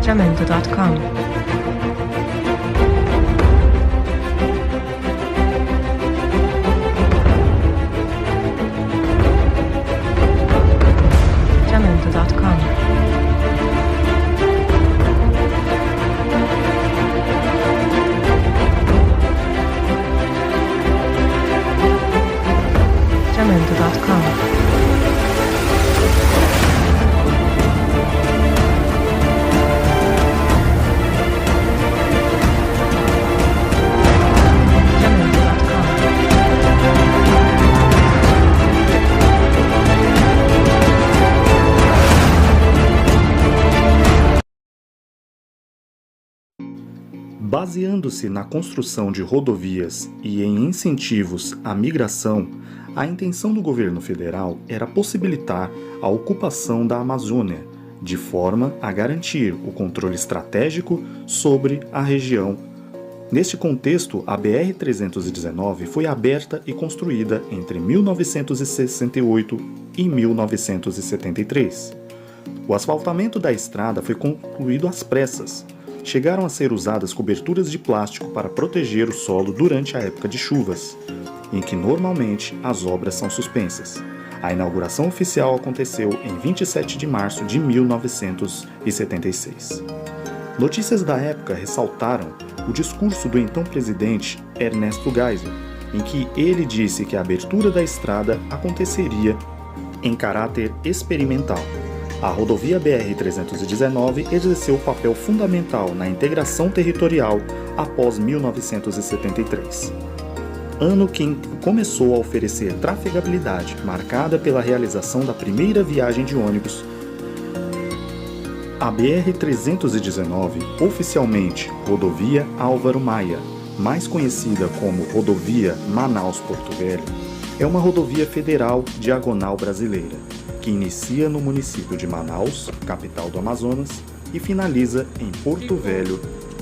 Jamendo.com. Jamendo.com. Jamendo.com. Baseando-se na construção de rodovias e em incentivos à migração, a intenção do governo federal era possibilitar a ocupação da Amazônia, de forma a garantir o controle estratégico sobre a região. Neste contexto, a BR-319 foi aberta e construída entre 1968 e 1973. O asfaltamento da estrada foi concluído às pressas. Chegaram a ser usadas coberturas de plástico para proteger o solo durante a época de chuvas, em que normalmente as obras são suspensas. A inauguração oficial aconteceu em 27 de março de 1976. Notícias da época ressaltaram o discurso do então presidente Ernesto Geisel, em que ele disse que a abertura da estrada aconteceria em caráter experimental. A rodovia BR-319 exerceu papel fundamental na integração territorial após 1973. Ano que começou a oferecer trafegabilidade, marcada pela realização da primeira viagem de ônibus. A BR-319, oficialmente Rodovia Álvaro Maia, mais conhecida como Rodovia Manaus-Porto Velho, é uma rodovia federal diagonal brasileira, que inicia no município de Manaus, capital do Amazonas, e finaliza em Porto Velho,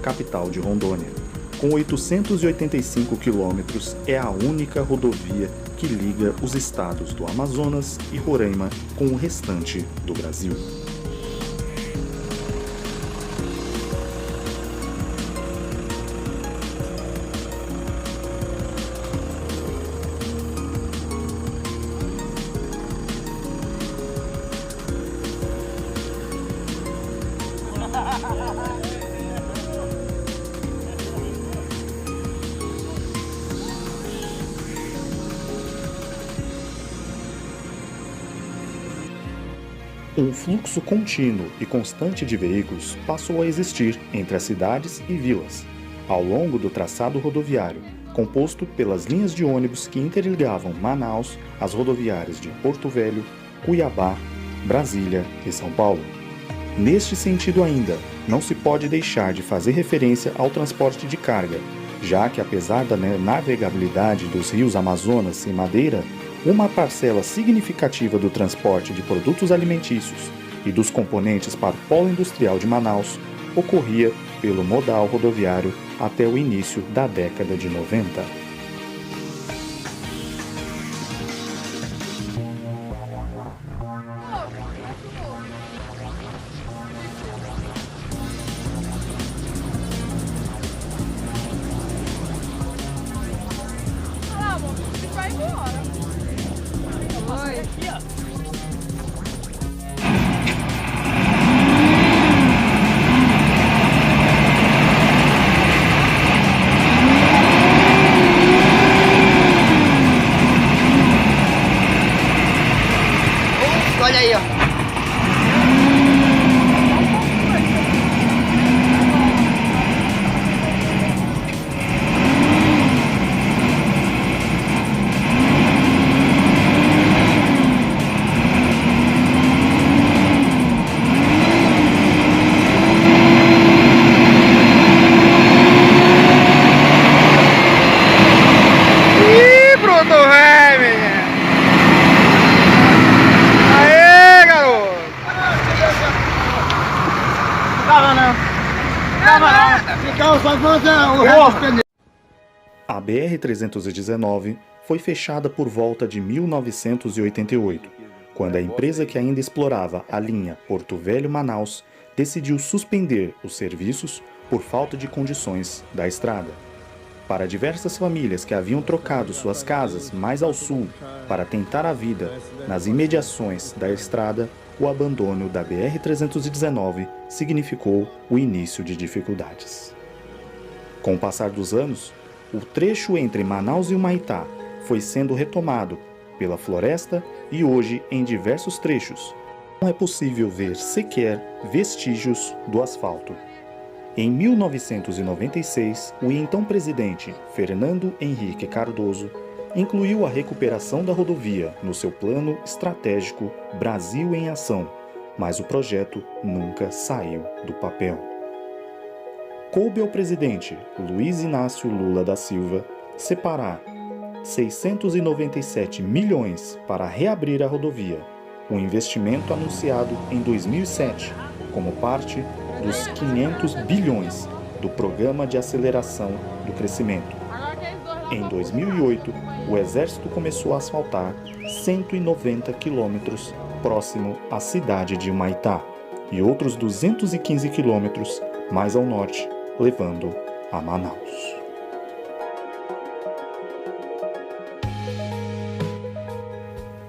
capital de Rondônia. Com 885 quilômetros, é a única rodovia que liga os estados do Amazonas e Roraima com o restante do Brasil. Um fluxo contínuo e constante de veículos passou a existir entre as cidades e vilas, ao longo do traçado rodoviário, composto pelas linhas de ônibus que interligavam Manaus às rodoviárias de Porto Velho, Cuiabá, Brasília e São Paulo. Neste sentido ainda, não se pode deixar de fazer referência ao transporte de carga, já que apesar da navegabilidade dos rios Amazonas e Madeira, uma parcela significativa do transporte de produtos alimentícios e dos componentes para o polo industrial de Manaus ocorria pelo modal rodoviário até o início da década de 90. Vai embora. Oi. Aqui, ó. Olha aí, ó. A BR-319 foi fechada por volta de 1988, quando a empresa que ainda explorava a linha Porto Velho-Manaus decidiu suspender os serviços por falta de condições da estrada. Para diversas famílias que haviam trocado suas casas mais ao sul para tentar a vida nas imediações da estrada, o abandono da BR-319 significou o início de dificuldades. Com o passar dos anos, o trecho entre Manaus e Humaitá foi sendo retomado pela floresta e hoje, em diversos trechos, não é possível ver sequer vestígios do asfalto. Em 1996, o então presidente Fernando Henrique Cardoso incluiu a recuperação da rodovia no seu plano estratégico Brasil em Ação, mas o projeto nunca saiu do papel. Coube ao presidente Luiz Inácio Lula da Silva separar 697 milhões para reabrir a rodovia, um investimento anunciado em 2007 como parte dos 500 bilhões do Programa de Aceleração do Crescimento. Em 2008, o Exército começou a asfaltar 190 quilômetros próximo à cidade de Humaitá e outros 215 quilômetros mais ao norte, levando a Manaus.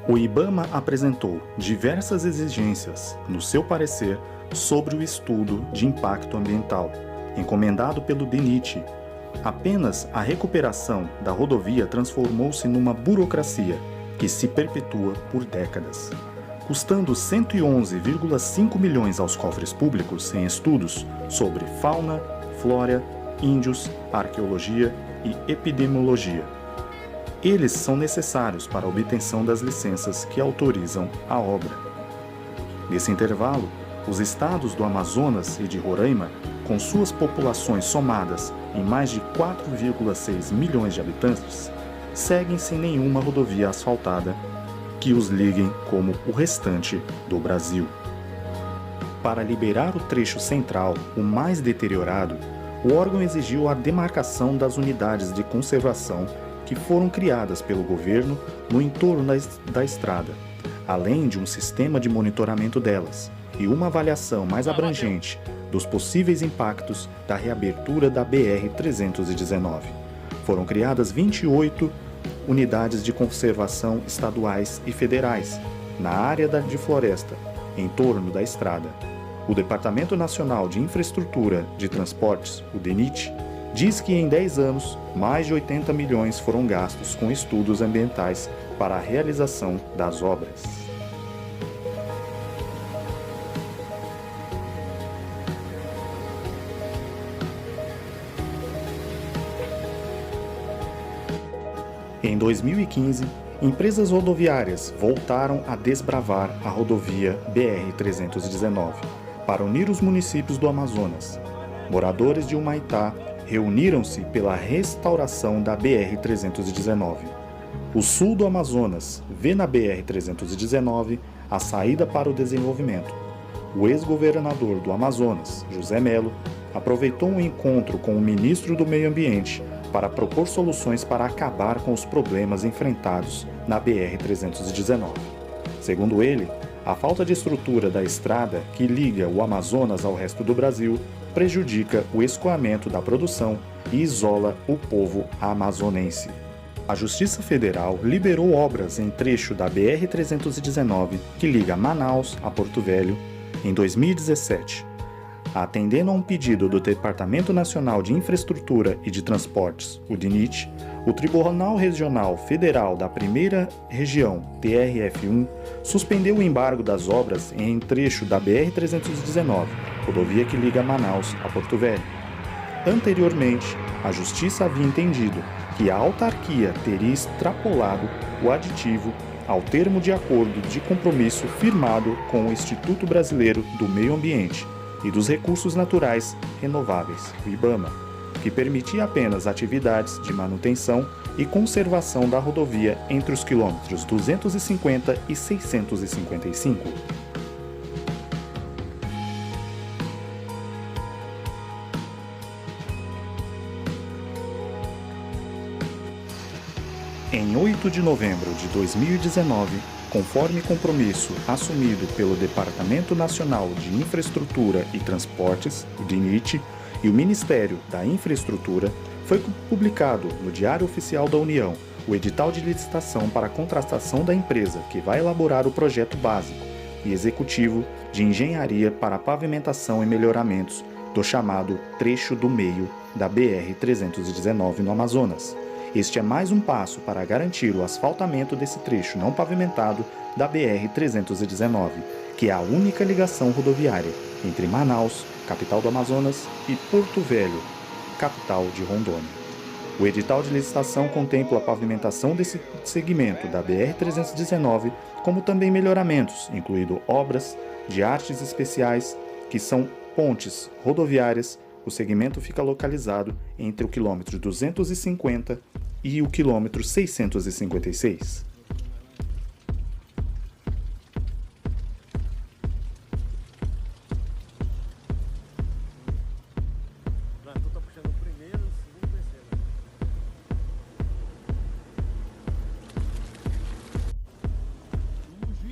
O IBAMA apresentou diversas exigências, no seu parecer, sobre o estudo de impacto ambiental, encomendado pelo DENIT. Apenas a recuperação da rodovia transformou-se numa burocracia que se perpetua por décadas, custando 111,5 milhões aos cofres públicos em estudos sobre fauna, flora, índios, arqueologia e epidemiologia. Eles são necessários para a obtenção das licenças que autorizam a obra. Nesse intervalo, os estados do Amazonas e de Roraima, com suas populações somadas em mais de 4,6 milhões de habitantes, seguem sem nenhuma rodovia asfaltada que os liguem como o restante do Brasil. Para liberar o trecho central, o mais deteriorado, o órgão exigiu a demarcação das unidades de conservação que foram criadas pelo governo no entorno da estrada, além de um sistema de monitoramento delas e uma avaliação mais abrangente dos possíveis impactos da reabertura da BR-319. Foram criadas 28 unidades de conservação estaduais e federais na área de floresta, em torno da estrada. O Departamento Nacional de Infraestrutura de Transportes, o DENIT, diz que em 10 anos, mais de 80 milhões foram gastos com estudos ambientais para a realização das obras. Em 2015, empresas rodoviárias voltaram a desbravar a rodovia BR-319 para unir os municípios do Amazonas. Moradores de Humaitá reuniram-se pela restauração da BR-319. O sul do Amazonas vê na BR-319 a saída para o desenvolvimento. O ex-governador do Amazonas, José Melo, aproveitou um encontro com o ministro do Meio Ambiente para propor soluções para acabar com os problemas enfrentados na BR-319. Segundo ele, a falta de estrutura da estrada que liga o Amazonas ao resto do Brasil prejudica o escoamento da produção e isola o povo amazonense. A Justiça Federal liberou obras em trecho da BR-319 que liga Manaus a Porto Velho em 2017. Atendendo a um pedido do Departamento Nacional de Infraestrutura e de Transportes, o DENIT, o Tribunal Regional Federal da Primeira Região, TRF1, suspendeu o embargo das obras em trecho da BR-319, rodovia que liga Manaus a Porto Velho. Anteriormente, a Justiça havia entendido que a autarquia teria extrapolado o aditivo ao termo de acordo de compromisso firmado com o Instituto Brasileiro do Meio Ambiente e dos Recursos Naturais Renováveis, o IBAMA, que permitia apenas atividades de manutenção e conservação da rodovia entre os quilômetros 250 e 655. Em 8 de novembro de 2019, conforme compromisso assumido pelo Departamento Nacional de Infraestrutura e Transportes, o DINIT, e o Ministério da Infraestrutura, foi publicado no Diário Oficial da União o edital de licitação para a contratação da empresa que vai elaborar o projeto básico e executivo de engenharia para a pavimentação e melhoramentos do chamado trecho do meio da BR-319 no Amazonas. Este é mais um passo para garantir o asfaltamento desse trecho não pavimentado da BR-319, que é a única ligação rodoviária entre Manaus, capital do Amazonas, e Porto Velho, capital de Rondônia. O edital de licitação contempla a pavimentação desse segmento da BR-319, como também melhoramentos, incluindo obras de artes especiais, que são pontes rodoviárias. O segmento fica localizado entre o quilômetro 250 e o quilômetro 656.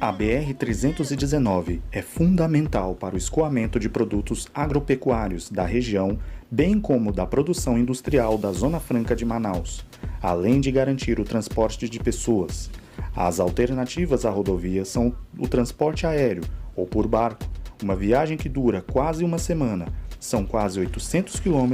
A BR-319 é fundamental para o escoamento de produtos agropecuários da região, bem como da produção industrial da Zona Franca de Manaus, além de garantir o transporte de pessoas. As alternativas à rodovia são o transporte aéreo ou por barco, uma viagem que dura quase uma semana, são quase 800 km